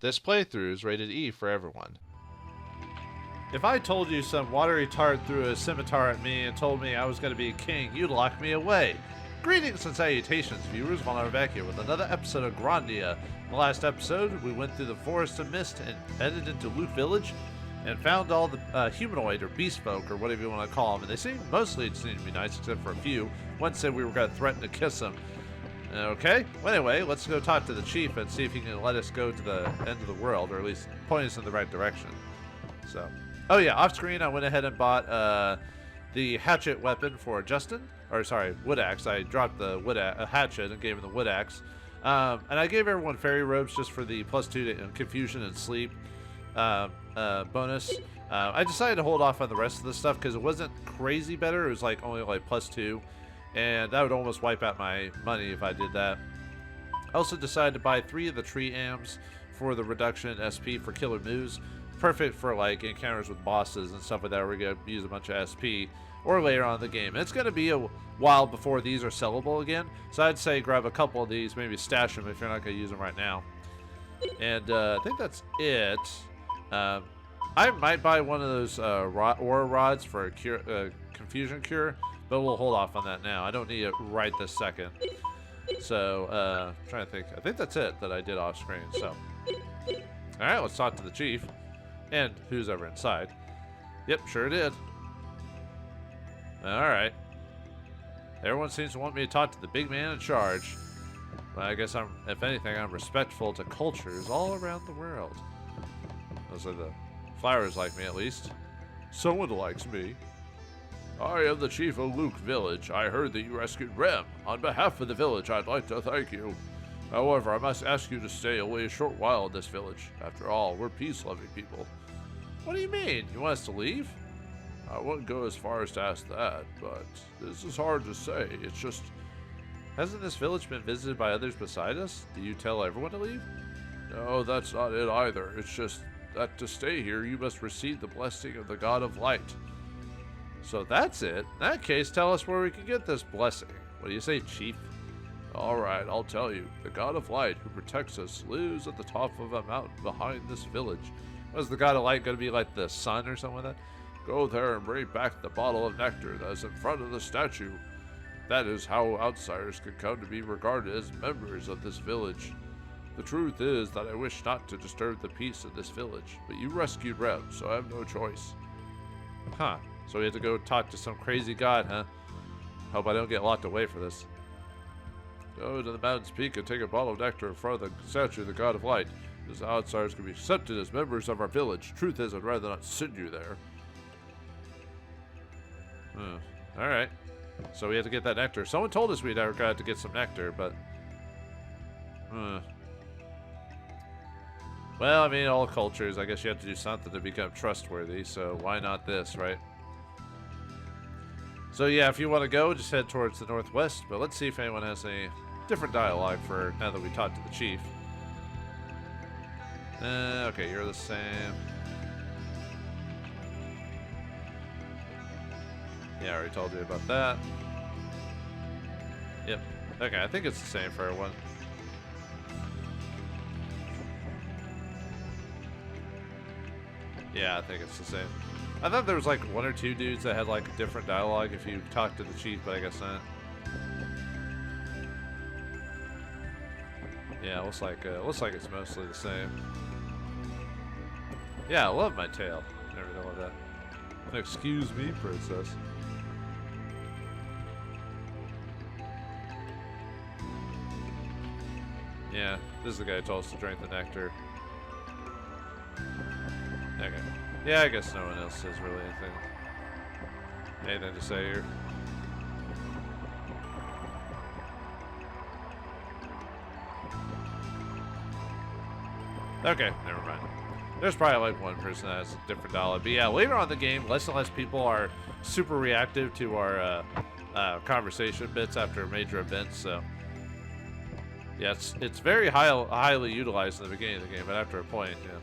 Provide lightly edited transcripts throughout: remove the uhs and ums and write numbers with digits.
This playthrough is rated E for everyone. If I told you some watery tart threw a scimitar at me and told me I was going to be a king, you'd lock me away. Greetings and salutations, viewers. Vauldemare back here with another episode of Grandia. In the last episode, we went through the Forest of Mist and headed into Loot Village and found all the humanoid or beast folk or whatever you want to call them. And they seemed mostly to be nice, except for a few. One said we were going to threaten to kiss them. Okay, well anyway, let's go talk to the chief and see if he can let us go to the end of the world, or at least point us in the right direction. So, oh yeah, off screen I went ahead and bought the hatchet weapon for Justin, or sorry, wood axe. I dropped the hatchet and gave him the wood axe. And I gave everyone fairy robes just for the +2 to confusion and sleep bonus. I decided to hold off on the rest of the stuff because it wasn't crazy better. It was like only like +2. And that would almost wipe out my money if I did that. I also decided to buy 3 of the tree AMs for the reduction in SP for killer moves. Perfect for like encounters with bosses and stuff like that where we're going to use a bunch of SP or later on in the game. And it's going to be a while before these are sellable again. So I'd say grab a couple of these, maybe stash them if you're not going to use them right now. And I think that's it. I might buy one of those aura rods for a confusion cure. But we'll hold off on that now. I don't need it right this second. So, I'm trying to think. I think that's it that I did off screen. So, alright, let's talk to the chief. And who's ever inside. Yep, sure did. Alright. Everyone seems to want me to talk to the big man in charge. Well, I guess if anything, I'm respectful to cultures all around the world. Those are the flowers like me, at least. Someone likes me. I am the chief of Luke Village. I heard that you rescued Rem. On behalf of the village, I'd like to thank you. However, I must ask you to stay away a short while in this village. After all, we're peace-loving people. What do you mean? You want us to leave? I wouldn't go as far as to ask that, but this is hard to say. It's just... Hasn't this village been visited by others beside us? Do you tell everyone to leave? No, that's not it either. It's just that to stay here, you must receive the blessing of the God of Light. So that's it. In that case, tell us where we can get this blessing. What do you say, Chief? Alright, I'll tell you. The God of Light, who protects us, lives at the top of a mountain behind this village. Was the God of Light going to be like the sun or something like that? Go there and bring back the bottle of nectar that is in front of the statue. That is how outsiders can come to be regarded as members of this village. The truth is that I wish not to disturb the peace of this village, but you rescued Rem, so I have no choice. Huh. So we have to go talk to some crazy god, huh? Hope I don't get locked away for this. Go to the mountain's peak and take a bottle of nectar in front of the statue of the God of Light. As outsiders can be accepted as members of our village. Truth is, I'd rather not send you there. Alright. So we have to get that nectar. Someone told us we'd ever got to get some nectar, but... Well, I mean, all cultures, I guess you have to do something to become trustworthy, so why not this, right? So yeah, if you want to go, just head towards the northwest, but let's see if anyone has any different dialogue for now that we talked to the chief. Okay, you're the same. Yeah, I already told you about that. Yep. Okay, I think it's the same for everyone. Yeah, I think it's the same. I thought there was like 1 or 2 dudes that had like different dialogue if you talked to the chief, but I guess not. Yeah, looks like it's mostly the same. Yeah, I love my tail. Never know what that. Excuse me, princess. Yeah, this is the guy who told us to drink the nectar. Okay. Yeah, I guess no one else says really anything to say here. Okay, never mind. There's probably like one person that has a different dialogue. But yeah, later on in the game, less and less people are super reactive to our conversation bits after major events, so... Yeah, it's very highly utilized in the beginning of the game, but after a point, yeah.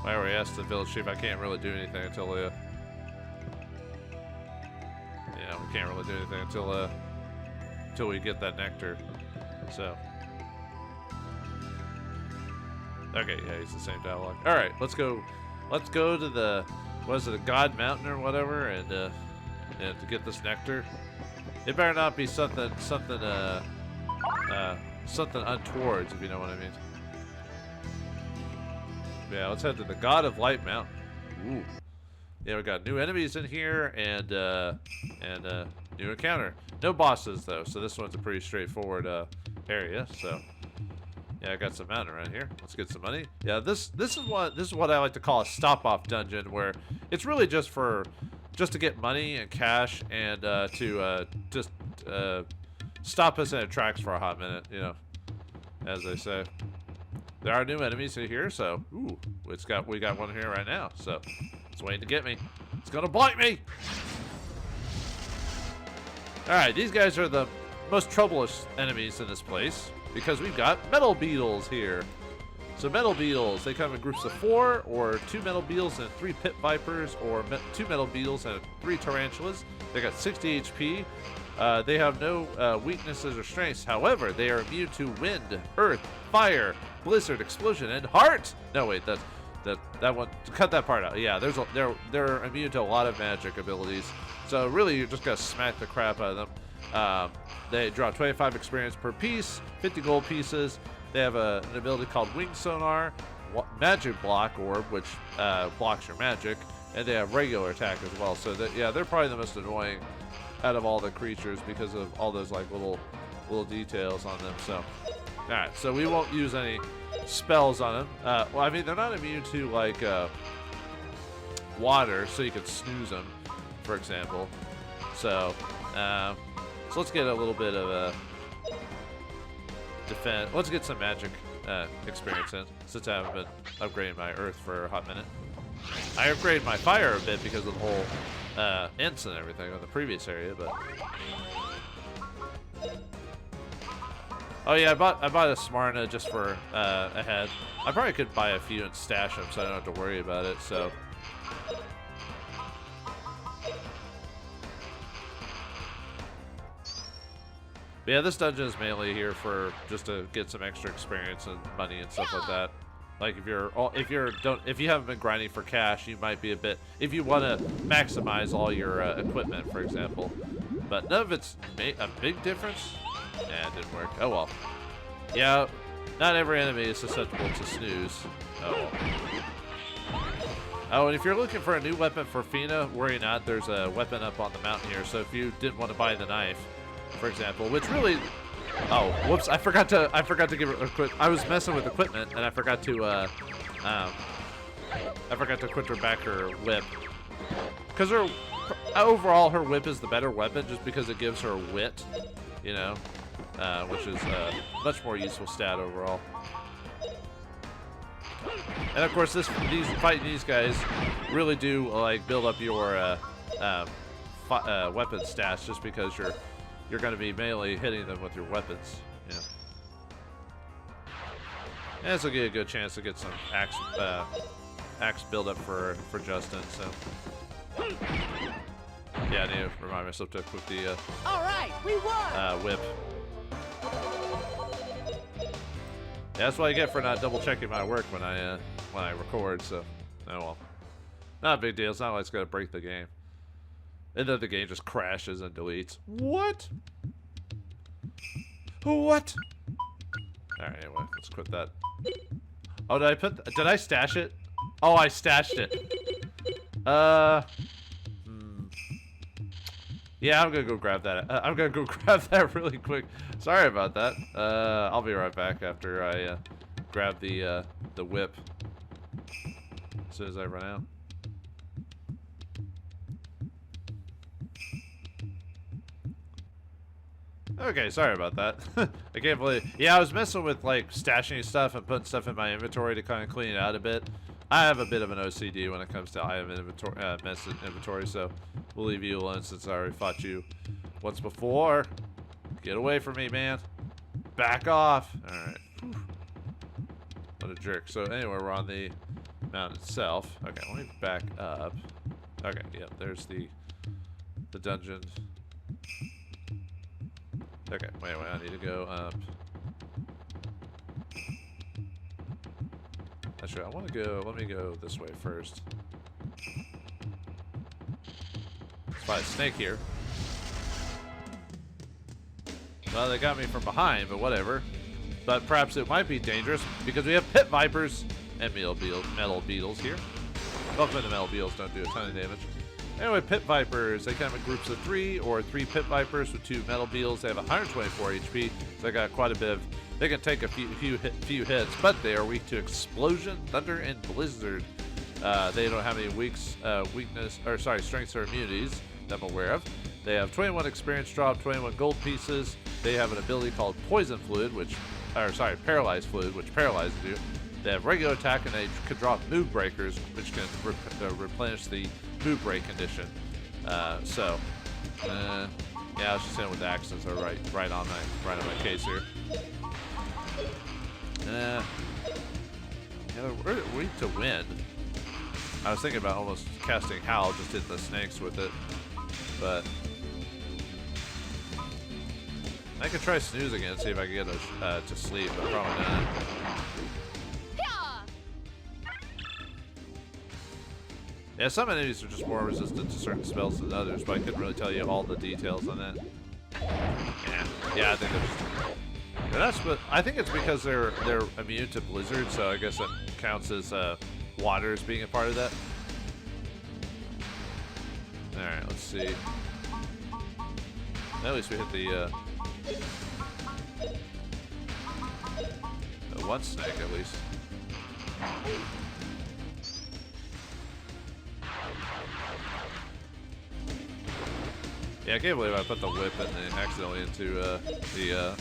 I already asked the village chief. I can't really do anything until we can't really do anything until we get that nectar. So Okay, yeah, he's the same dialogue. All right, let's go to the, what is it, the God Mountain or whatever, and to get this nectar. It better not be something untoward, if you know what I mean. Yeah, let's head to the God of Light Mountain. Ooh. Yeah, we got new enemies in here and new encounter. No bosses though, so this one's a pretty straightforward area. So yeah, I got some mountain around here. Let's get some money. Yeah, this is what I like to call a stop-off dungeon, where it's really just to get money and cash and to just stop us in its tracks for a hot minute, you know, as they say. There are new enemies in here, so ooh, we got one here right now, so it's waiting to get me. It's gonna bite me. All right, these guys are the most troublous enemies in this place because we've got metal beetles here. So metal beetles, they come in groups of 4, or 2 metal beetles and 3 pit vipers, or 2 metal beetles and 3 tarantulas. They got 60 HP. They have no weaknesses or strengths. However, they are immune to wind, earth, fire, blizzard, explosion, and heart. No, wait, that one. Cut that part out. Yeah, they're immune to a lot of magic abilities. So really, you're just gonna smack the crap out of them. They draw 25 experience per piece, 50 gold pieces. They have an ability called Wing Sonar, Magic Block Orb, which blocks your magic, and they have regular attack as well. So yeah, they're probably the most annoying out of all the creatures because of all those like little details on them. So, all right, so we won't use any spells on them. Well, I mean, they're not immune to like water, so you could snooze them, for example. So, so let's get a little bit of a defend. Let's get some magic experience in, since I haven't been upgrading my earth for a hot minute. I upgraded my fire a bit because of the whole ints and everything on the previous area, but oh yeah, I bought a Smarna just for a head. I probably could buy a few and stash them so I don't have to worry about it. So but yeah, this dungeon is mainly here for just to get some extra experience and money and stuff like that. Like if you haven't been grinding for cash, you might be a bit, if you want to maximize all your equipment, for example. But none of it's a big difference. Yeah, it didn't work. Oh well. Yeah, not every enemy is susceptible to snooze. Oh well. Oh, and if you're looking for a new weapon for Fina, worry not. There's a weapon up on the mountain here. So if you didn't want to buy the knife, for example, which really, oh, whoops! I forgot to give her I was messing with equipment, and I forgot to equip her back her whip, because overall her whip is the better weapon, just because it gives her wit, you know, which is a much more useful stat overall. And of course, fighting these guys really do like build up your weapon stats, just because you're going to be mainly hitting them with your weapons. Yeah. And this will give you a good chance to get some axe build up for Justin. So yeah, I need to remind myself to equip the all right, we won. Whip. Yeah, that's what I get for not double checking my work when I record. So oh well, not a big deal. It's not like it's gonna break the game. And then the game just crashes and deletes. What? What? Alright, anyway, let's quit that. Oh, did I stash it? Oh, I stashed it. Yeah, I'm gonna go grab that. I'm gonna go grab that really quick. Sorry about that. I'll be right back after I grab the whip. As soon as I run out. Okay, sorry about that. I can't believe. Yeah, I was messing with like stashing stuff and putting stuff in my inventory to kind of clean it out a bit. I have a bit of an OCD when it comes to item inventory, so we'll leave you alone since I already fought you once before. Get away from me, man. Back off. All right. What a jerk. So anyway, we're on the mountain itself. Okay, let me back up. Okay, yep, there's the dungeon. Okay, wait, I need to go up. Actually, I want to go. Let me go this way first. Let's find a snake here. Well, they got me from behind, but whatever. But perhaps it might be dangerous because we have pit vipers and metal beetles here. Hopefully the metal beetles don't do a ton of damage. Anyway, pit vipers, they come in groups of 3 or 3 pit vipers with 2 metal beetles. They have 124 HP, so they got quite a bit of. They can take a few hits, but they are weak to explosion, thunder, and blizzard. They don't have any strengths or immunities that I'm aware of. They have 21 experience drop, 21 gold pieces. They have an ability called poison fluid, paralyzed fluid, which paralyzes you. They have regular attack, and they can drop mood breakers, which can replenish the mood break condition. Yeah, I was just saying with the accents are right on my case here. Yeah, we're weak to wind. I was thinking about almost casting Howl, just hit the snakes with it, but I could try snooze again, see if I can get to sleep, but probably not. Yeah, some enemies are just more resistant to certain spells than others, but I couldn't really tell you all the details on that. Yeah, I think I think it's because they're immune to blizzard, so I guess that counts as water as being a part of that. All right, let's see. At least we hit the one snake at least. Yeah, I can't believe I put the whip and then accidentally into the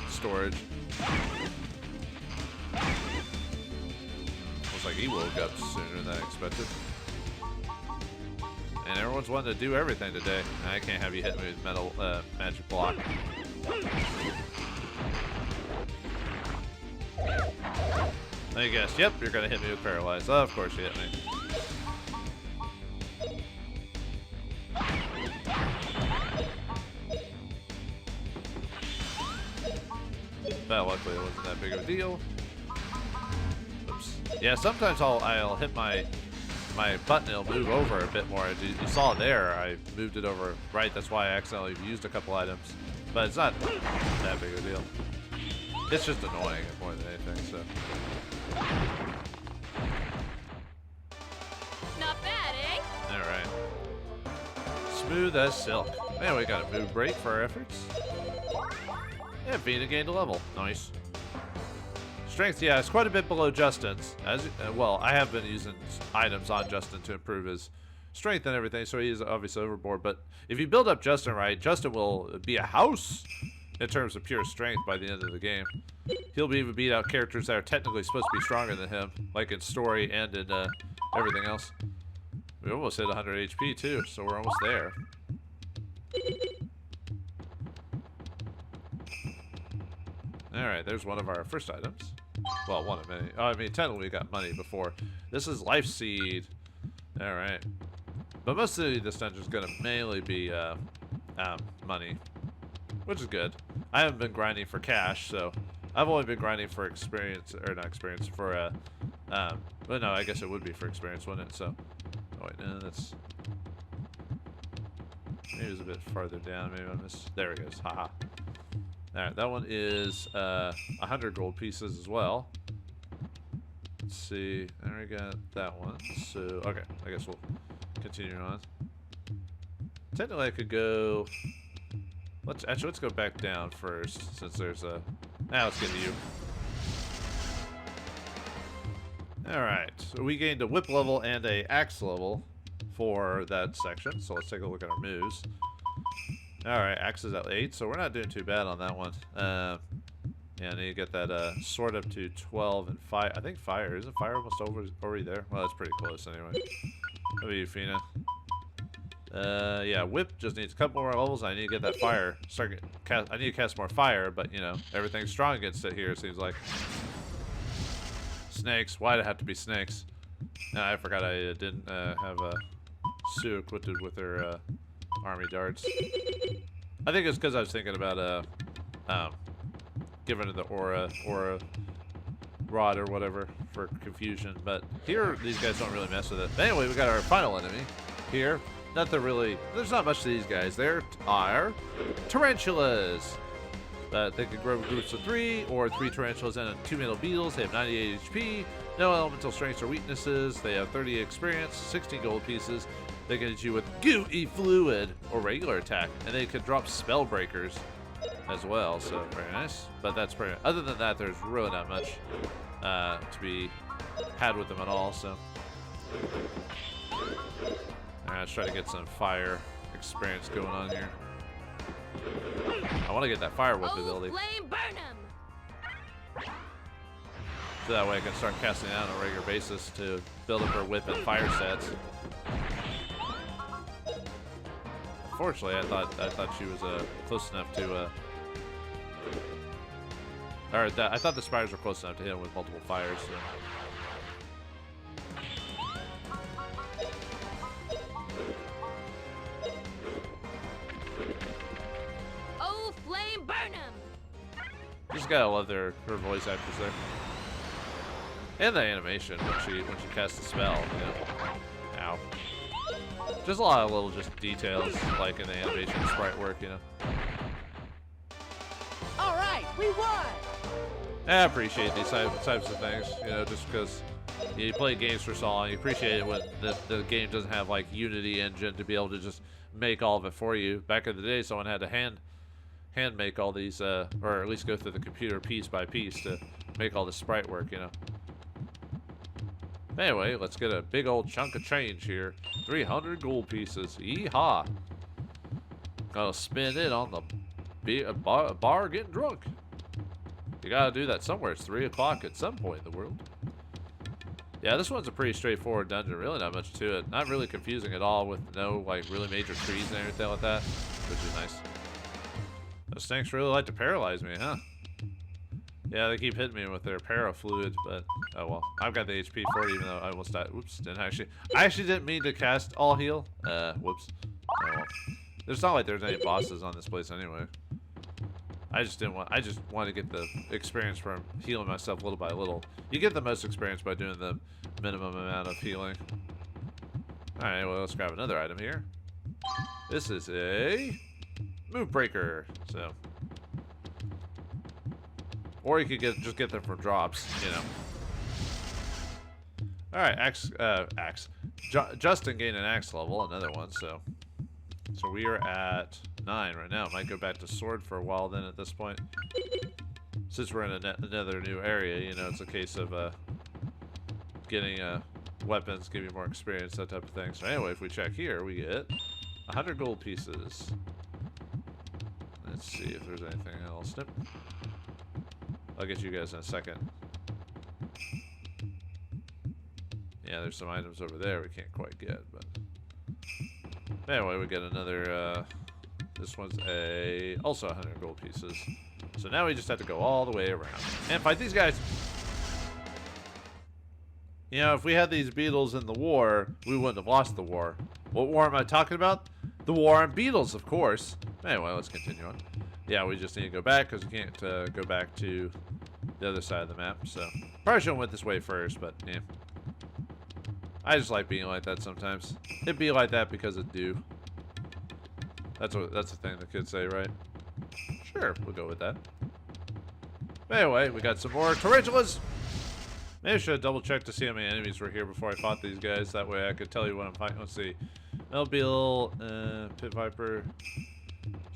storage. Looks like he woke up sooner than I expected. And everyone's wanting to do everything today. I can't have you hit me with metal magic block. I guess. Yep, you're gonna hit me with paralyzed. Oh, of course you hit me. But luckily it wasn't that big of a deal. Oops. Yeah, sometimes I'll hit my button, it'll move over a bit more. You saw it there, I moved it over right. That's why I accidentally used a couple items. But it's not that big of a deal. It's just annoying more than anything, so. Not bad, eh? Alright. Smooth as silk. Man, we got a move break for our efforts. Yeah, Vina gained a level. Nice. Strength, yeah, it's quite a bit below Justin's. Well, I have been using items on Justin to improve his strength and everything, so he is obviously overboard. But if you build up Justin right, Justin will be a house in terms of pure strength by the end of the game. He'll be able to beat out characters that are technically supposed to be stronger than him, like in story and in everything else. We almost hit 100 HP too, so we're almost there. Alright, there's one of our first items. Well, one of many. Oh, I mean, technically we got money before. This is Life Seed. Alright. But mostly this dungeon is going to mainly be money, which is good. I haven't been grinding for cash, so I've only been grinding for experience, or not experience, for, but no, I guess it would be for experience, wouldn't it? So, oh wait, no, that's, maybe it was a bit farther down, maybe I missed, there it goes, haha. Alright, that one is 100 gold pieces as well. Let's see, there we got that one. So, okay, I guess we'll continue on. Technically I could go, let's go back down first, since there's a, let's get to you. Alright, so we gained a whip level and a axe level for that section, so let's take a look at our moves. Alright, axe is at 8, so we're not doing too bad on that one. Yeah, I need to get that sword up to 12 and fire. I think fire, isn't fire almost already there? Well, that's pretty close anyway. How about you, Fina? Yeah, whip just needs a couple more levels. I need to get that fire. I need to cast more fire, but you know, everything's strong against it here, it seems like. Snakes, why'd it have to be snakes? I forgot I didn't have Sue equipped with her army darts. I think it's because I was thinking about giving her the aura rod or whatever for confusion. But here, these guys don't really mess with it. But anyway, we got our final enemy here. There's not much to these guys. There are tarantulas. They can grow groups of 3 or 3 tarantulas and 2 middle beetles. They have 98 HP, no elemental strengths or weaknesses. They have 30 experience, 16 gold pieces. They can hit you with gooey fluid or regular attack, and they can drop spell breakers as well. So very nice. But that's pretty. Other than that, there's really not much to be had with them at all. So let's try to get some fire experience going on here. I want to get that fire whip ability. Flame burn 'em. So that way I can start casting it out on a regular basis to build up her whip and fire sets. Unfortunately, I thought she was close enough to I thought the spiders were close enough to hit him with multiple fires. So. Just gotta love her voice actors there, and the animation when she casts a spell. You know? Ow. Just a lot of little details like in the animation sprite work. You know. All right, we won. I appreciate these types of things. You know, just because you play games for so long, you appreciate it when the game doesn't have like Unity engine to be able to just make all of it for you. Back in the day, someone had to hand make all these, or at least go through the computer piece by piece to make all the sprite work, you know. Anyway, let's get a big old chunk of change here. 300 gold pieces. Yeehaw. Gotta spend it on the bar getting drunk. You gotta do that somewhere. It's 3 o'clock at some point in the world. Yeah, this one's a pretty straightforward dungeon. Really not much to it. Not really confusing at all with no, like, really major trees and everything like that, which is nice. Those snakes really like to paralyze me, huh? Yeah, they keep hitting me with their parafluid, but oh well. I've got the HP for it, even though I almost died. Whoops, I actually didn't mean to cast all heal. Whoops. Oh well. It's not like there's any bosses on this place anyway. I just wanted to get the experience from healing myself little by little. You get the most experience by doing the minimum amount of healing. Alright, well, let's grab another item here. This is a move breaker, so, or you could just get them from drops, you know. All right, axe. Justin gained an axe level, another one. So we are at 9 right now. Might go back to sword for a while then. At this point, since we're in another new area, you know, it's a case of getting weapons, give you more experience, that type of thing. So anyway, if we check here, we get 100 gold pieces. Let's see if there's anything else. Nope. I'll get you guys in a second. Yeah, there's some items over there we can't quite get, but anyway, we get another. This one's also 100 gold pieces. So now we just have to go all the way around and fight these guys. You know, if we had these beetles in the war, we wouldn't have lost the war. What war am I talking about? The war on beetles, of course. Anyway, let's continue on. Yeah, we just need to go back because we can't go back to the other side of the map. So probably should have went this way first, but yeah. I just like being like that sometimes. It'd be like that because it do. That's the thing the kids say, right? Sure, we'll go with that. Anyway, we got some more tarantulas. Maybe I should have double checked to see how many enemies were here before I fought these guys. That way I could tell you what I'm fighting. Let's see. Metal beetle, pit viper,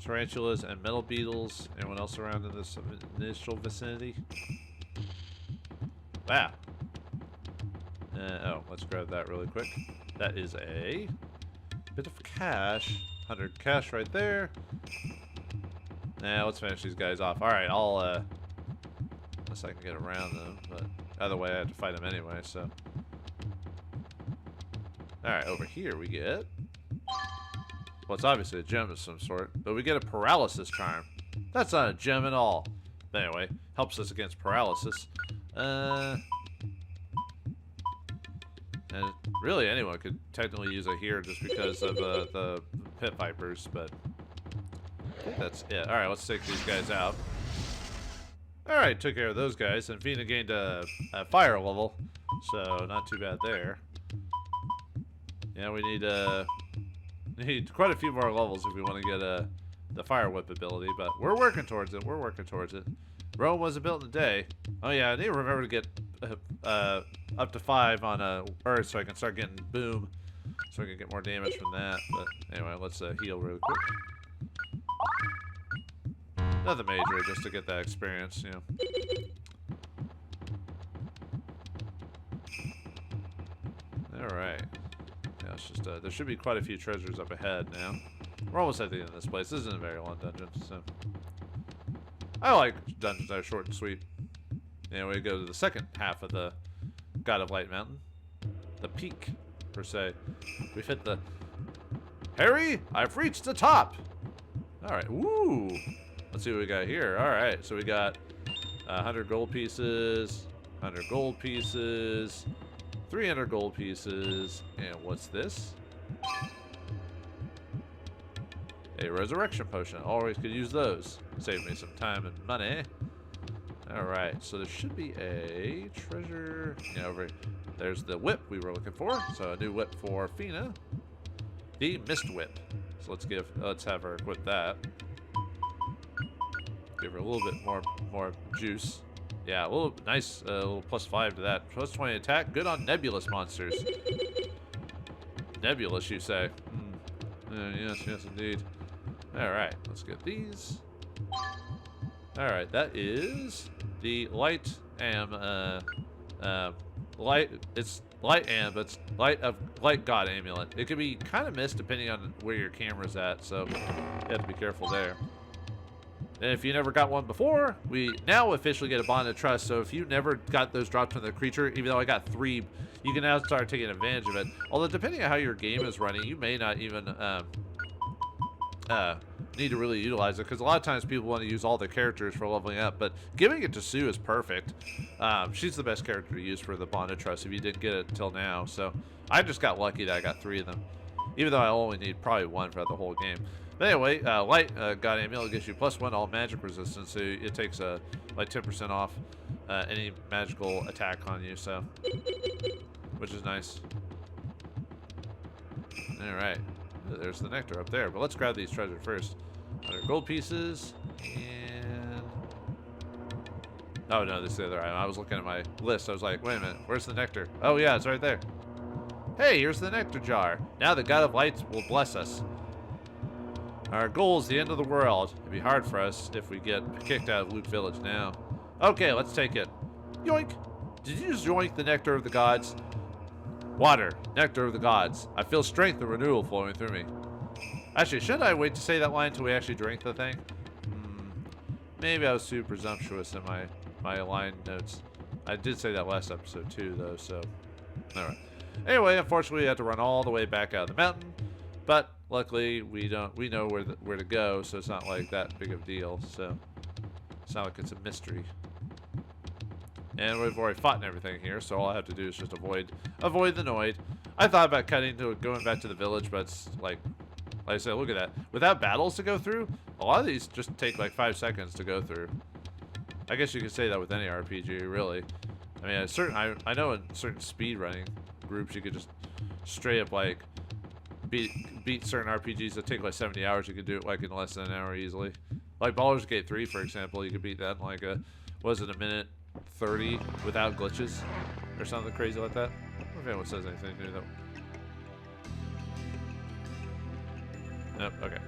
tarantulas, and metal beetles. Anyone else around in this initial vicinity? Wow. Oh, let's grab that really quick. That is a bit of cash. 100 cash right there. Now let's finish these guys off. All right, I'll unless I can get around them, but either way I have to fight them anyway. So, all right, over here we get. Well, it's obviously a gem of some sort, but we get a paralysis charm. That's not a gem at all. But anyway, helps us against paralysis. And really, anyone could technically use it here just because of the pit vipers, but I think that's it. All right, let's take these guys out. Alright, took care of those guys, and Vina gained a fire level, so not too bad there. Yeah, we need quite a few more levels if we want to get the fire whip ability, but we're working towards it. We're working towards it. Rome wasn't built in a day. Oh yeah, I need to remember to get up to 5 on Earth so I can start getting boom, so I can get more damage from that. But anyway, let's heal really quick. Nothing major, just to get that experience, you know. Alright. Yeah, it's just, there should be quite a few treasures up ahead now. We're almost at the end of this place. This isn't a very long dungeon, so... I like dungeons that are short and sweet. Anyway, we go to the second half of the God of Light Mountain. The peak, per se. We've hit the... Harry, I've reached the top! Alright, woo! Let's see what we got here. Alright, so we got 100 gold pieces, 100 gold pieces, 300 gold pieces, and what's this? A resurrection potion. Always could use those. Save me some time and money. Alright, so there should be a treasure. Yeah, over here. There's the whip we were looking for. So a new whip for Fina. The Mist Whip. So let's have her equip that. Give her a little bit more juice. Yeah, a little nice, little +5 to that. Plus 20 attack. Good on nebulous monsters. Nebulous, you say? Yes, indeed. Alright, let's get these. Alright, that is the light it's light god amulet. It can be kind of missed depending on where your camera's at, so you have to be careful there. And if you never got one before, we now officially get a bond of trust. So if you never got those dropped from the creature, even though I got 3, you can now start taking advantage of it. Although depending on how your game is running, you may not even need to really utilize it, because a lot of times people want to use all their characters for leveling up, but giving it to Sue is perfect. She's the best character to use for the bond of trust if you didn't get it until now. So I just got lucky that I got 3 of them, even though I only need probably 1 for the whole game. But anyway, light god amulet gives you +1 all magic resistance, so it takes like 10% off any magical attack on you, so which is nice. All right, there's the nectar up there, but let's grab these treasures first. 100 gold pieces, and oh no, this is the other item. I was looking at my list. I was like, wait a minute, where's the nectar? Oh yeah, it's right there. Hey, here's the nectar jar. Now the God of Light will bless us. Our goal is the end of the world. It'd be hard for us if we get kicked out of Luke Village now. Okay, let's take it. Yoink! Did you just yoink the nectar of the gods? Water, nectar of the gods. I feel strength and renewal flowing through me. Actually, shouldn't I wait to say that line until we actually drink the thing? Maybe I was too presumptuous in my line notes. I did say that last episode too, though, so... Alright. Anyway, unfortunately, we have to run all the way back out of the mountain. But luckily, we know where to go, so it's not like that big of a deal. So it's not like it's a mystery. And we've already fought and everything here, so all I have to do is just avoid the Noid. I thought about going back to the village, but it's like I said, look at that. Without battles to go through, a lot of these just take like 5 seconds to go through. I guess you could say that with any RPG, really. I mean, I know in certain speedrunning groups, you could just straight up like beat certain RPGs that take like 70 hours. You could do it like in less than an hour easily. Like Baldur's Gate 3, for example, you could beat that in like a 1:30 without glitches or something crazy like that. I don't know if anyone says anything new though. Nope. Okay.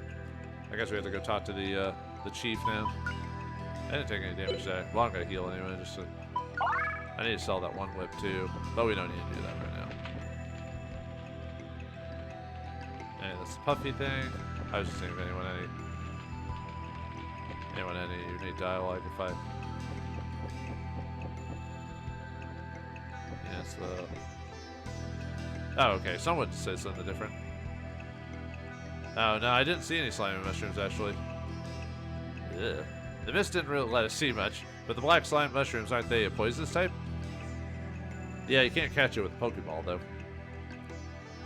I guess we have to go talk to the chief now. I didn't take any damage there. Well, I'm gonna heal anyway. I need to sell that 1 whip too, but we don't need to do that right now. And that's the puffy thing. I was just thinking if anyone had any unique dialogue. If I, yeah, it's the. Oh, okay. Someone said something different. Oh no, I didn't see any slimy mushrooms actually. Ugh. The mist didn't really let us see much, but the black slime mushrooms, aren't they a poisonous type? Yeah, you can't catch it with a Pokeball though.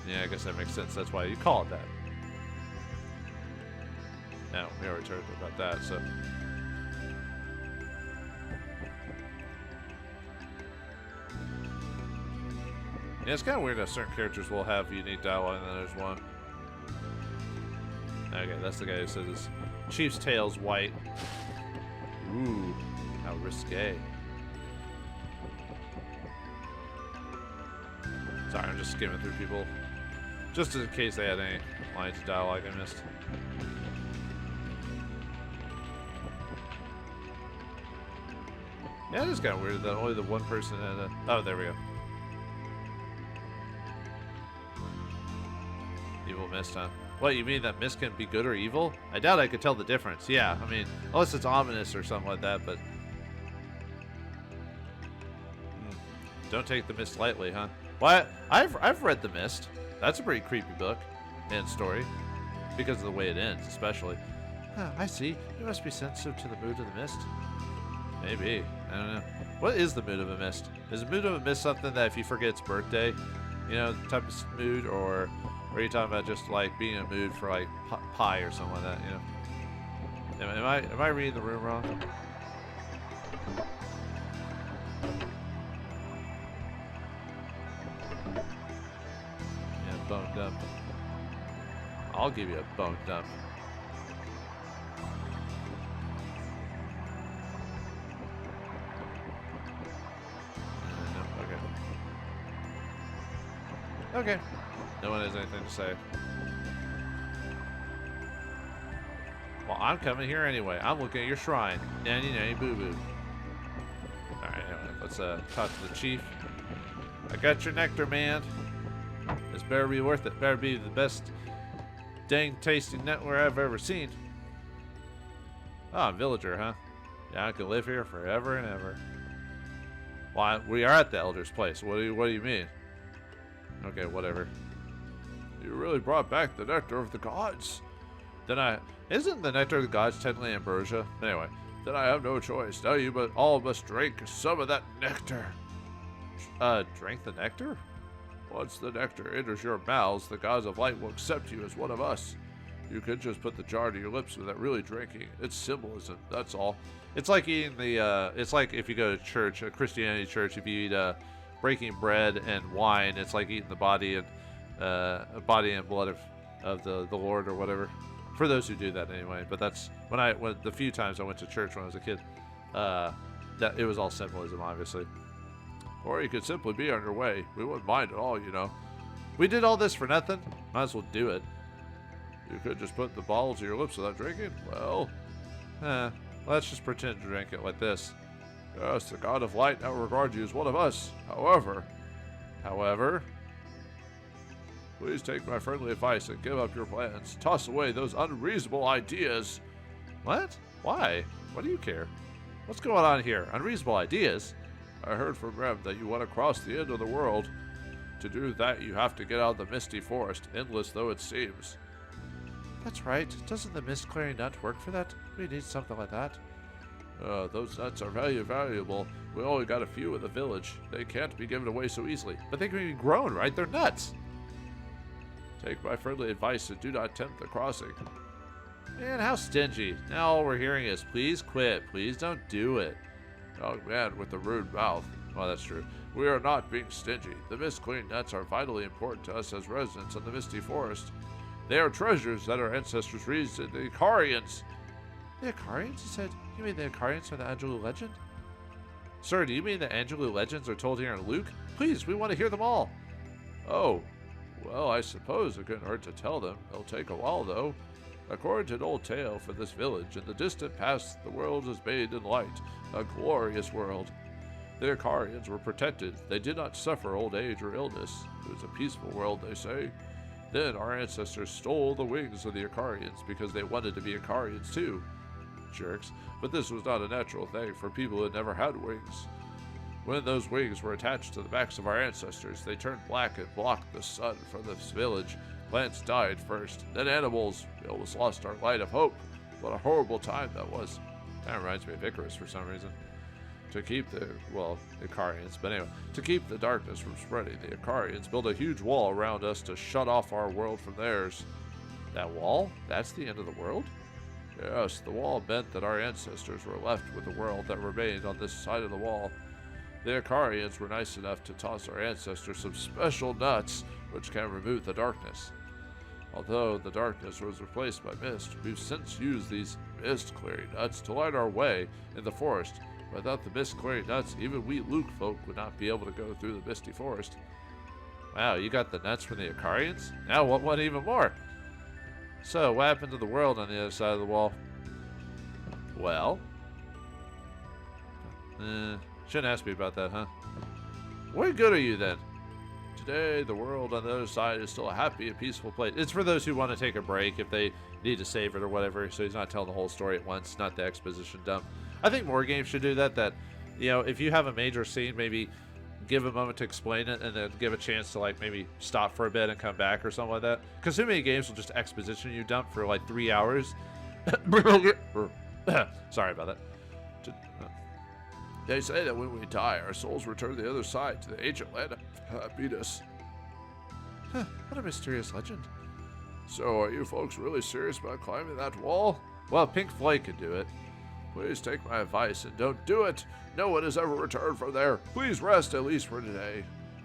Yeah, I guess that makes sense. That's why you call it that. No, we already talked about that, so. Yeah, it's kind of weird that certain characters will have unique dialogue and then there's one. Okay, that's the guy who says his chief's tail's white. Ooh, how risque. Sorry, I'm just skimming through people. Just in case they had any lines of dialogue I missed. Yeah, it is kind of weird that only the one person had a... Oh, there we go. Evil mist, huh? What, you mean that mist can be good or evil? I doubt I could tell the difference. Yeah, I mean, unless it's ominous or something like that, but... Don't take the mist lightly, huh? Well, I've read The Mist. That's a pretty creepy book and story. Because of the way it ends, especially. Oh, I see. You must be sensitive to the mood of the mist. Maybe. I don't know. What is the mood of a mist? Is the mood of a mist something that if you forget its birthday, you know, type of mood, or are you talking about just like being in a mood for like pie or something like that, you know? Am I reading the room wrong? Yeah, bone dump. I'll give you a bone dump. Okay. No one has anything to say. Well, I'm coming here anyway. I'm looking at your shrine. Nanny, nanny, boo boo. Alright, anyway, let's talk to the chief. I got your nectar, man. This better be worth it. Better be the best dang tasting nectar I've ever seen. Oh, villager, huh? Yeah, I could live here forever and ever. Well, we are at the elder's place. What do you mean? Okay, whatever. You really brought back the nectar of the gods. Isn't the nectar of the gods technically ambrosia? Anyway, then I have no choice. Now you but all must drink some of that nectar. Drink the nectar? Once the nectar enters your mouths, the gods of light will accept you as one of us. You could just put the jar to your lips without really drinking. It's symbolism, that's all. It's like eating the, it's like if you go to church, a Christianity church, if you eat, breaking bread and wine, it's like eating the body and blood of the Lord or whatever. For those who do that anyway. But that's when the few times I went to church when I was a kid, that it was all symbolism, obviously. Or you could simply be on your way. We wouldn't mind at all, you know. We did all this for nothing. Might as well do it. You could just put the bottle to your lips without drinking. Well, let's just pretend to drink it like this. Yes, the god of light now regards you as one of us. However, please take my friendly advice and give up your plans. Toss away those unreasonable ideas. What? Why? Why do you care? What's going on here? Unreasonable ideas? I heard from Rem that you want to cross the end of the world. To do that, you have to get out of the misty forest, endless though it seems. That's right. Doesn't the mist clearing nut work for that? We need something like that. Those nuts are very valuable. We only got a few in the village. They can't be given away so easily. But they can be grown, right? They're nuts. Take my friendly advice and do not tempt the crossing. Man, how stingy. Now all we're hearing is, please quit. Please don't do it. Young man with the rude mouth. Well, that's true. We are not being stingy. The mist clean nuts are vitally important to us as residents of the misty forest. They are treasures that our ancestors raised in the Icarians. The Icarians? You said, you mean the Icarians from the Angelou legend? Sir, do you mean the Angelou legends are told here in Luke? Please, we want to hear them all. Oh, well, I suppose it couldn't hurt to tell them. It'll take a while, though. According to an old tale for this village, in the distant past, the world was bathed in light, a glorious world. The Icarians were protected. They did not suffer old age or illness. It was a peaceful world, they say. Then our ancestors stole the wings of the Icarians because they wanted to be Icarians too. Jerks. But this was not a natural thing for people who had never had wings. When those wings were attached to the backs of our ancestors, they turned black and blocked the sun from this village. Plants died first, then animals. We almost lost our light of hope. What a horrible time that was. That reminds me of Icarus for some reason. To keep the Icarians, but anyway, to keep the darkness from spreading, the Icarians built a huge wall around us to shut off our world from theirs. That wall? That's the end of the world? Yes, the wall meant that our ancestors were left with the world that remained on this side of the wall. The Icarians were nice enough to toss our ancestors some special nuts which can remove the darkness. Although the darkness was replaced by mist, we've since used these mist-clearing nuts to light our way in the forest. Without the mist-clearing nuts, even we Luke folk would not be able to go through the misty forest. Wow, you got the nuts from the Icarians? Now what want even more? So, what happened to the world on the other side of the wall? Well? Shouldn't ask me about that, huh? What good are you then? Today, the world on the other side is still a happy and peaceful place. It's for those who want to take a break if they need to save it or whatever, so he's not telling the whole story at once, not the exposition dump. I think more games should do that, you know, if you have a major scene, maybe give a moment to explain it and then give a chance to, like, maybe stop for a bit and come back or something like that. Because too many games will just exposition you dump for, like, 3 hours. Sorry about that. They say that when we die, our souls return to the other side, to the ancient land of happiness. Huh, what a mysterious legend. So, are you folks really serious about climbing that wall? Well, Pink Floyd could do it. Please take my advice and don't do it. No one has ever returned from there. Please rest at least for today.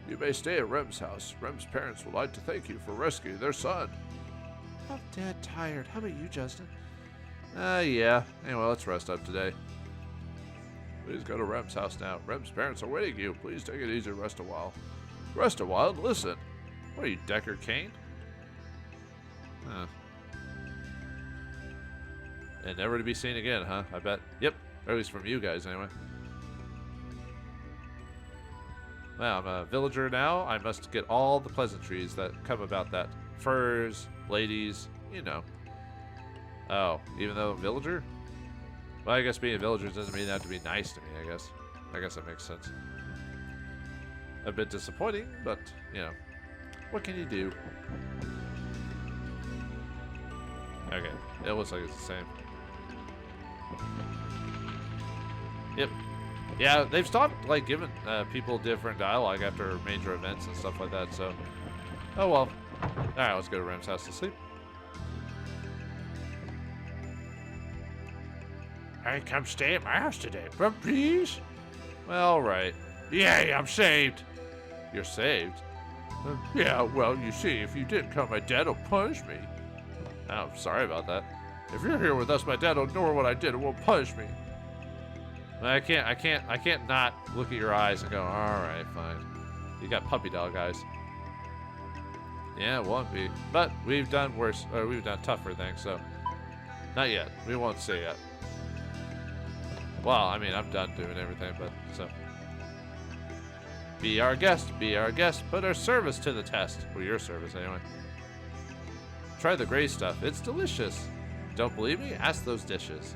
You may stay at Rem's house. Rem's parents would like to thank you for rescuing their son. I'm dead tired. How about you, Justin? Yeah. Anyway, let's rest up today. Please go to Rem's house now. Rem's parents are waiting you. Please take it easy, rest a while. Rest a while and listen. What are you, Deckard Cain? Huh. And never to be seen again, huh? I bet. Yep. Or at least from you guys, anyway. Well, I'm a villager now. I must get all the pleasantries that come about that. Furs, ladies, you know. Oh, even though I'm a villager? Well, I guess being a villager doesn't mean they have to be nice to me, I guess. I guess that makes sense. A bit disappointing, but, you know. What can you do? Okay, it looks like it's the same. Yep. Yeah, they've stopped, like, giving people different dialogue after major events and stuff like that, so... Oh, well. Alright, let's go to Rem's house to sleep. Hey, come stay at my house today, bro, please? Well, alright. Yay, I'm saved. You're saved? Yeah, well, you see, if you didn't come, my dad will punish me. Oh, I'm sorry about that. If you're here with us, my dad will ignore what I did and won't punish me. I can't not look at your eyes and go, alright, fine. You got puppy dog eyes. Yeah, it won't be. But we've done worse, or we've done tougher things, so. Not yet. We won't say yet. Well, I mean, I'm done doing everything, but, so. Be our guest, put our service to the test. Well, your service, anyway. Try the gray stuff, it's delicious. Don't believe me? Ask those dishes.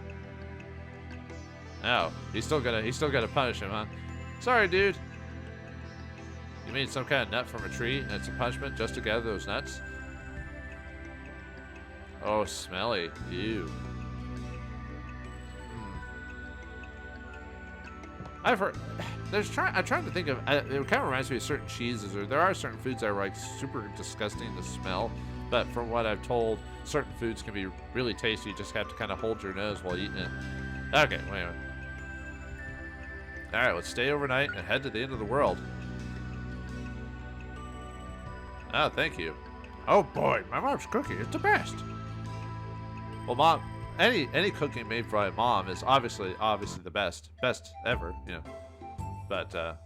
Oh, he's still gonna punish him, huh? Sorry, dude. You made some kind of nut from a tree, and it's a punishment just to gather those nuts? Oh, smelly. Ew. I've heard. I'm trying to think of. It kind of reminds me of certain cheeses, or there are certain foods that are like super disgusting to smell. But from what I've told, certain foods can be really tasty. You just have to kind of hold your nose while eating it. Okay, wait a minute. All right, let's stay overnight and head to the end of the world. Oh, thank you. Oh boy, my mom's cooking. It's the best. Well, Mom. Any cooking made by Mom is obviously the best ever, you know. But that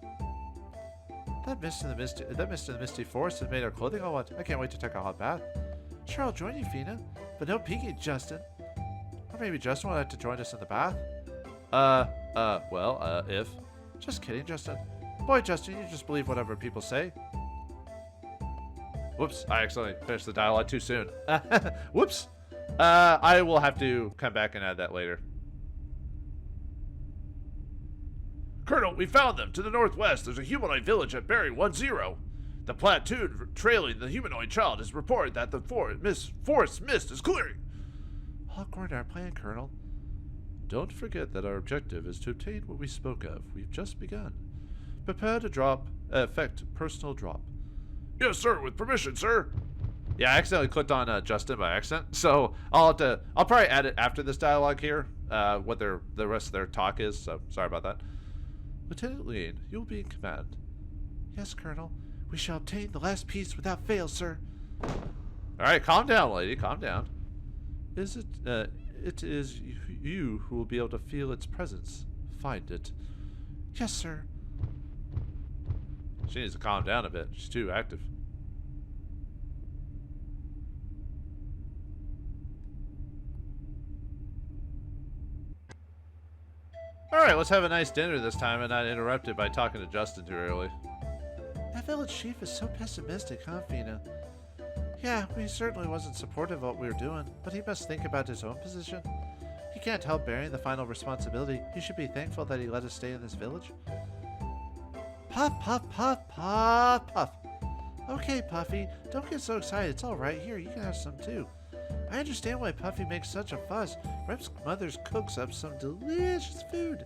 mist in the misty forest has made our clothing all wet. I can't wait to take a hot bath. Sure, I'll join you, Fina, but no peeking, Justin. Or maybe Justin would like to join us in the bath. If. Just kidding, Justin. Boy, Justin, you just believe whatever people say. Whoops, I accidentally finished the dialogue too soon. Whoops. I will have to come back and add that later. Colonel, we found them. To the northwest, there's a humanoid village at bearing 10. The platoon trailing the humanoid child has reported that the forest mist is clearing. All according to our plan, Colonel. Don't forget that our objective is to obtain what we spoke of. We've just begun. Prepare to effect personal drop. Yes, sir. With permission, sir. Yeah, I accidentally clicked on Justin by accident, so I'll probably add it after this dialogue here, what the rest of their talk is, so sorry about that. Lieutenant Lean, you will be in command. Yes, Colonel. We shall obtain the last piece without fail, sir. Alright, calm down, lady. Calm down. It is you who will be able to feel its presence. Find it. Yes, sir. She needs to calm down a bit. She's too active. Alright, let's have a nice dinner this time and not interrupted by talking to Justin too early. That village chief is so pessimistic, huh, Fina? Yeah, he certainly wasn't supportive of what we were doing, but he must think about his own position. He can't help bearing the final responsibility. He should be thankful that he let us stay in this village. Puff, puff, puff, puff, puff. Okay, Puffy, don't get so excited. It's all right. Here, you can have some too. I understand why Puffy makes such a fuss. Rep's mother's cooks up some delicious food.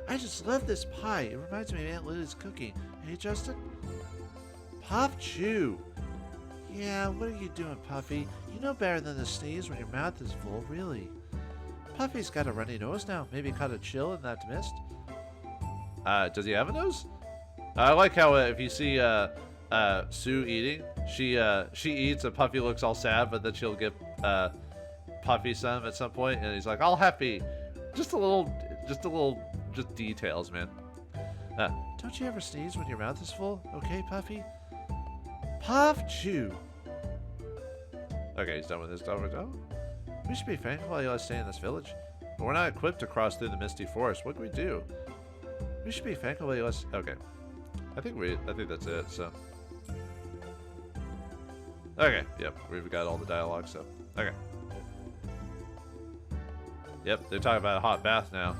I just love this pie. It reminds me of Aunt Lily's cooking. Hey, Justin? Puff Chew. Yeah, what are you doing, Puffy? You know better than to sneeze when your mouth is full, really. Puffy's got a runny nose now. Maybe caught a chill in that mist. Does he have a nose? I like how if you see Sue eating, she eats and Puffy looks all sad, but then she'll give Puffy some at some point, and he's like, all happy. Just details, man. Don't you ever sneeze when your mouth is full? Okay, Puffy? Puff Chew. Okay, he's done with his stuff. Oh, we should be thankful while you let us stay in this village. But we're not equipped to cross through the misty forest. What can we do? We should be thankful while you let us... Okay. I think that's it, so... Okay, yep, we've got all the dialogue, so... Okay. Yep, they're talking about a hot bath now.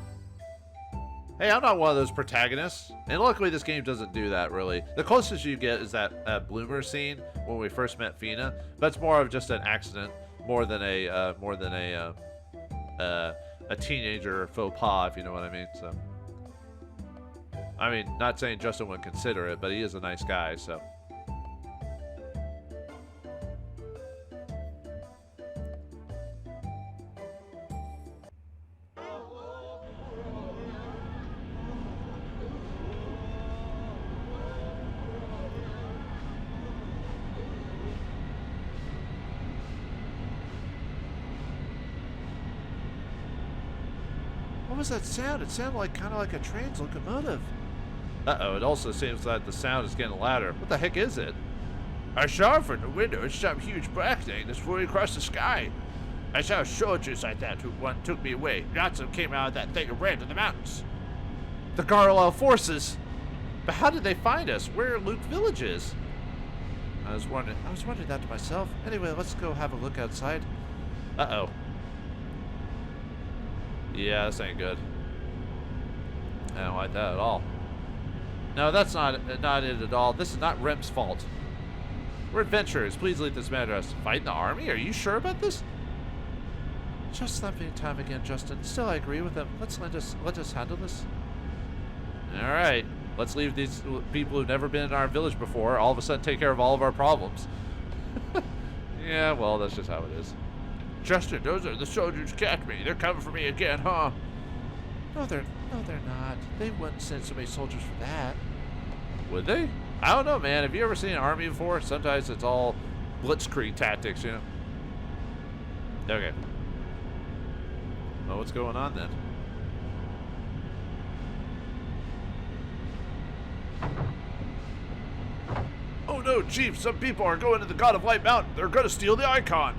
Hey, I'm not one of those protagonists. And luckily this game doesn't do that, really. The closest you get is that Bloomer scene when we first met Fina. But it's more of just an accident, more than a teenager faux pas, if you know what I mean, so... I mean, not saying Justin wouldn't consider it, but he is a nice guy, so... What was that sound? It sounded like kind of like a train's locomotive. Uh-oh, it also seems like the sound is getting louder. What the heck is it? I saw from the window some huge black thing that's floating across the sky. I saw soldiers like that who one took me away. Lots of them came out of that thing and ran to the mountains. The Garlow forces! But how did they find us? Where are Luke villages? I was wondering that to myself. Anyway, let's go have a look outside. Uh-oh. Yeah, this ain't good. I don't like that at all. No, that's not it at all. This is not Rem's fault. We're adventurers. Please leave this matter to us. Fight in the army? Are you sure about this? Just slapping time again, Justin. Still, I agree with him. Let us handle this. All right. Let's leave these people who've never been in our village before all of a sudden take care of all of our problems. Yeah, well, that's just how it is. Justin, those are the soldiers who attacked me. They're coming for me again, huh? No, they're not. They wouldn't send so many soldiers for that. Would they? I don't know, man. Have you ever seen an army before? Sometimes it's all blitzkrieg tactics, you know? Okay. Well, what's going on then? Oh no, Chief! Some people are going to the God of Light Mountain. They're going to steal the icon.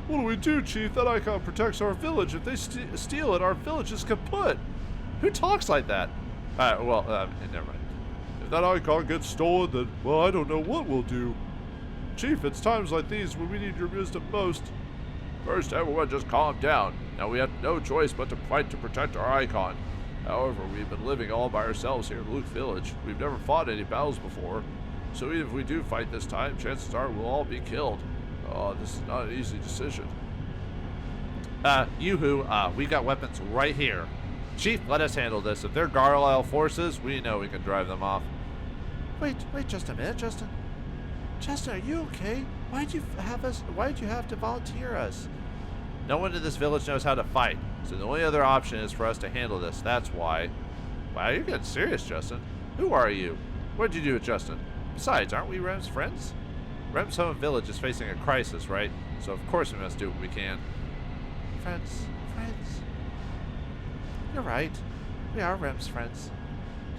What do we do, Chief? That icon protects our village. If they steal it, our village is kaput. Who talks like that? Never mind. If that icon gets stolen, then, well, I don't know what we'll do. Chief, it's times like these when we need your wisdom most. First, everyone just calm down. Now we have no choice but to fight to protect our icon. However, we've been living all by ourselves here in Luke Village. We've never fought any battles before. So even if we do fight this time, chances are we'll all be killed. Oh, this is not an easy decision. Yoo-hoo, we got weapons right here. Chief, let us handle this. If they're Garlisle forces, we know we can drive them off. Wait just a minute, Justin. Justin, are you okay? Why'd you have to volunteer us? No one in this village knows how to fight, so the only other option is for us to handle this. That's why. Wow, you're getting serious, Justin. Who are you? What'd you do with Justin? Besides, aren't we Rem's friends? Rem's home village is facing a crisis, right? So of course we must do what we can. Friends. You're right. We are Rem's friends.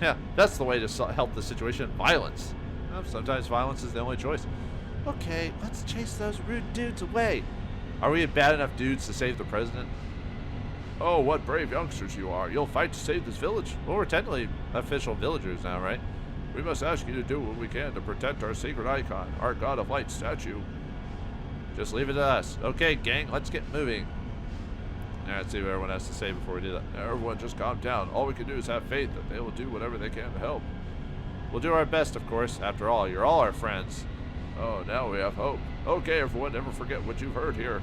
Yeah, that's the way to help the situation. Violence. Well, sometimes violence is the only choice. Okay, let's chase those rude dudes away. Are we bad enough dudes to save the president? Oh, what brave youngsters you are. You'll fight to save this village. Well, we're technically official villagers now, right? We must ask you to do what we can to protect our sacred icon, our God of Light statue. Just leave it to us. Okay, gang, let's get moving. Alright, let's see what everyone has to say before we do that. Everyone just calm down. All we can do is have faith that they will do whatever they can to help. We'll do our best, of course. After all, you're all our friends. Oh, now we have hope. Okay, everyone, never forget what you've heard here.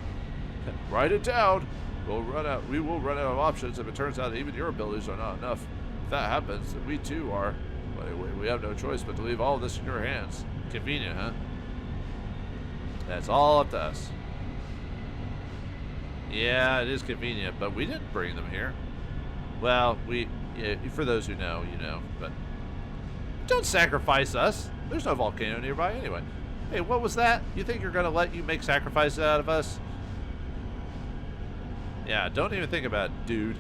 Write it down. We will run out of options if it turns out that even your abilities are not enough. If that happens, then we too are. But anyway, we have no choice but to leave all of this in your hands. Convenient, huh? That's all up to us. Yeah, it is convenient, but we didn't bring them here. Well, for those who know, you know, but don't sacrifice us. There's no volcano nearby anyway. Hey, what was that? You think you're gonna let you make sacrifices out of us? Yeah, don't even think about it, dude.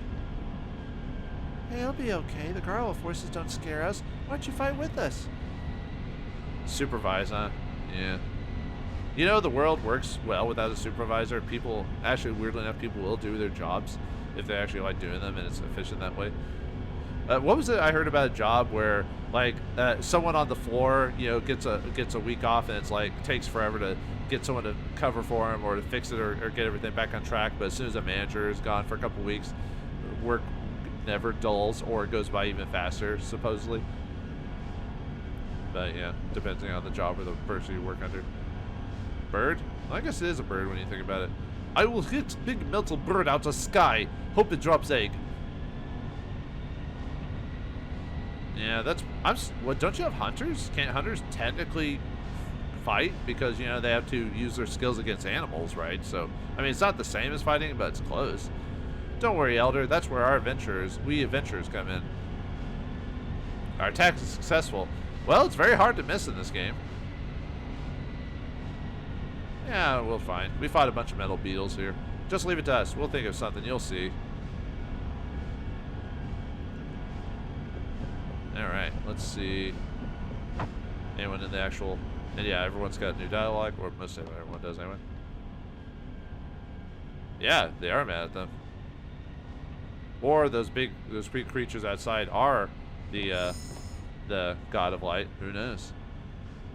Hey, it'll be okay. The guerrilla forces don't scare us. Why don't you fight with us? Supervise, huh? Yeah. You know, the world works well without a supervisor. People, actually, weirdly enough, people will do their jobs if they actually like doing them and it's efficient that way. What was it I heard about a job where, like, someone on the floor, you know, gets a week off and it's like takes forever to get someone to cover for him or to fix it or get everything back on track. But as soon as a manager is gone for a couple weeks, work never dulls or it goes by even faster, supposedly. But yeah, depending on the job or the person you work under. Bird? Well, I guess it is a bird when you think about it. I will hit big metal bird out of sky. Hope it drops egg. Yeah, that's... What, don't you have hunters? Can't hunters technically fight? Because, you know, they have to use their skills against animals, right? So, I mean, it's not the same as fighting, but it's close. Don't worry, Elder. That's where we adventurers come in. Our attack is successful. Well, it's very hard to miss in this game. Yeah, we'll find. We fought a bunch of metal beetles here. Just leave it to us. We'll think of something. You'll see. Alright, let's see. Anyone in the actual... And yeah, everyone's got new dialogue, or most of everyone does anyway. Yeah, they are mad at them. Or those big creatures outside are the God of Light. Who knows?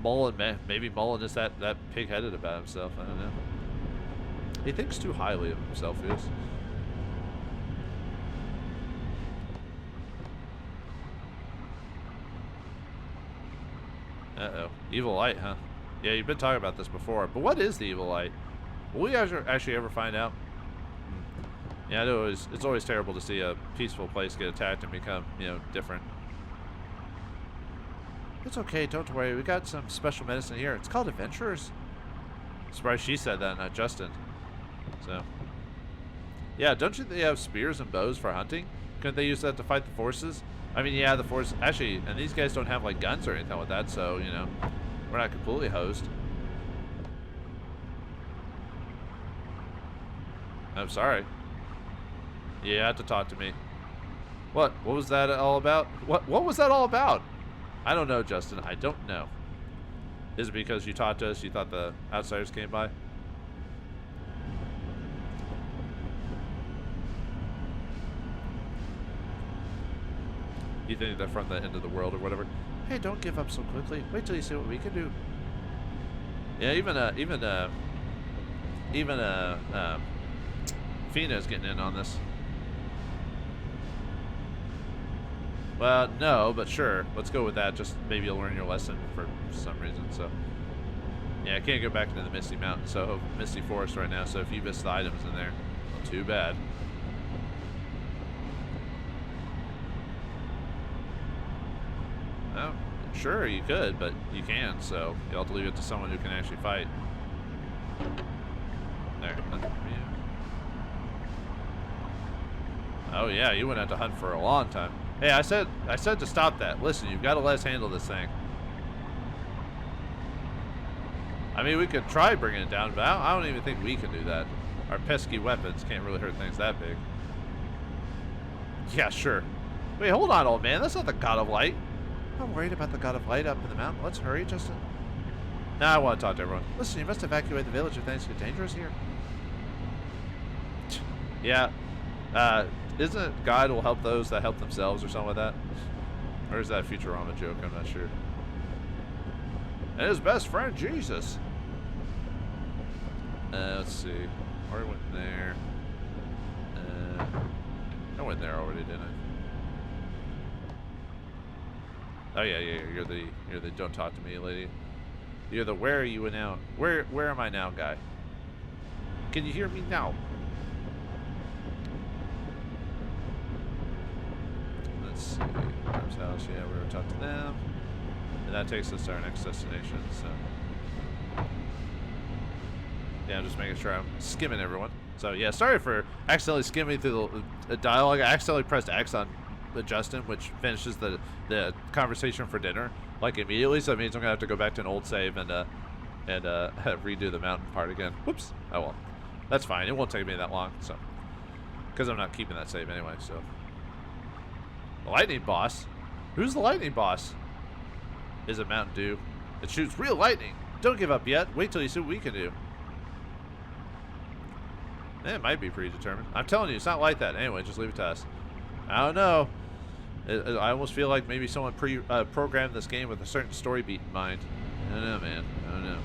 Mullen, maybe Mullen is that pig-headed about himself. I don't know. He thinks too highly of himself, he is. Uh-oh. Evil Light, huh? Yeah, you've been talking about this before. But what is the Evil Light? Will we actually ever find out? Yeah, I know it's always terrible to see a peaceful place get attacked and become, you know, different. It's okay, don't worry. We got some special medicine here. It's called Adventurers. Surprised she said that, not Justin. So, yeah, don't you think they have spears and bows for hunting? Couldn't they use that to fight the forces? I mean, yeah, the force actually, and these guys don't have like guns or anything like that, so you know, we're not completely hosed. I'm sorry. You had to talk to me. What? What was that all about? What was that all about? I don't know, Justin. I don't know. Is it because you talked to us? You thought the outsiders came by? You think they're from the end of the world or whatever? Hey, don't give up so quickly. Wait till you see what we can do. Yeah, even Fina's getting in on this. Well, no, but sure. Let's go with that. Just maybe you'll learn your lesson for some reason. So, yeah, I can't go back into the Misty Mountain, so Misty Forest right now. So if you missed the items in there, well, too bad. Well, sure, you could, but you can't. So you'll have to leave it to someone who can actually fight. There. Oh yeah, you went out to hunt for a long time. Hey, I said to stop that. Listen, you've got to let us handle this thing. I mean, we could try bringing it down, but I don't even think we can do that. Our pesky weapons can't really hurt things that big. Yeah, sure. Wait, hold on, old man. That's not the God of Light. I'm worried about the God of Light up in the mountain. Let's hurry, Justin. Now I want to talk to everyone. Listen, you must evacuate the village if things get dangerous here. Yeah. Isn't it God will help those that help themselves or something like that? Or is that a Futurama joke? I'm not sure. And his best friend, Jesus. Let's see. Where went there? I went there already, didn't I? Oh yeah. You're the don't talk to me lady. You're the where are you now? Where am I now, guy? Can you hear me now? Let's see. Farm's house. Yeah, we're gonna talk to them, and that takes us to our next destination. So. Yeah, I'm just making sure I'm skimming everyone. So yeah, sorry for accidentally skimming through the dialogue. I accidentally pressed X on Justin, which finishes the conversation for dinner like immediately. So it means I'm gonna have to go back to an old save and redo the mountain part again. Whoops. Oh well, that's fine. It won't take me that long. So because I'm not keeping that save anyway. So the lightning boss. Who's the lightning boss? Is it Mountain Dew? It shoots real lightning. Don't give up yet. Wait till you see what we can do. It might be predetermined. I'm telling you, it's not like that. Anyway, just leave it to us. I don't know. I almost feel like maybe someone programmed this game with a certain story beat in mind. I don't know, man. I don't know.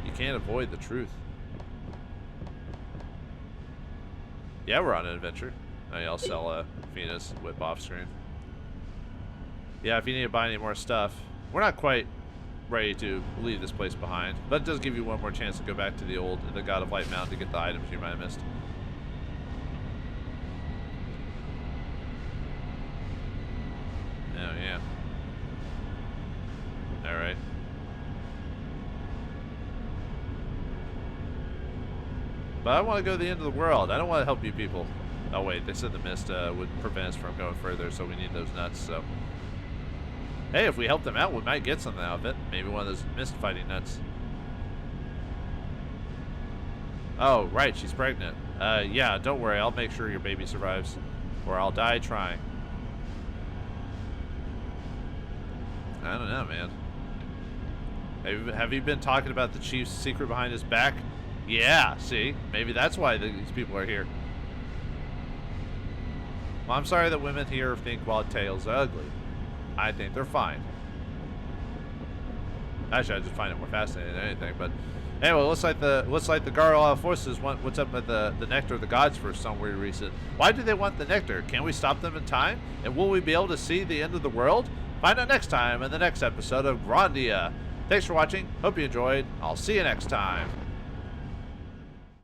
You can't avoid the truth. Yeah, we're on an adventure. I'll sell Fina's whip off screen. Yeah, if you need to buy any more stuff. We're not quite ready to leave this place behind, but it does give you one more chance to go back to the God of Light Mountain to get the items you might have missed. Oh yeah. Alright. But I want to go to the end of the world. I don't want to help you people. Oh wait, they said the mist would prevent us from going further, so we need those nuts, so. Hey, if we help them out, we might get something out of it. Maybe one of those mist fighting nuts. Oh, right, she's pregnant. Yeah, don't worry, I'll make sure your baby survives. Or I'll die trying. I don't know, man. Have you been talking about the chief's secret behind his back? Yeah, see? Maybe that's why these people are here. Well, I'm sorry that women here think wild tales are ugly. I think they're fine. Actually, I just find it more fascinating than anything. But anyway, looks like the Garl forces want what's up with the Nectar of the Gods for some weird reason. Why do they want the Nectar? Can we stop them in time? And will we be able to see the end of the world? Find out next time in the next episode of Grandia. Thanks for watching. Hope you enjoyed. I'll see you next time.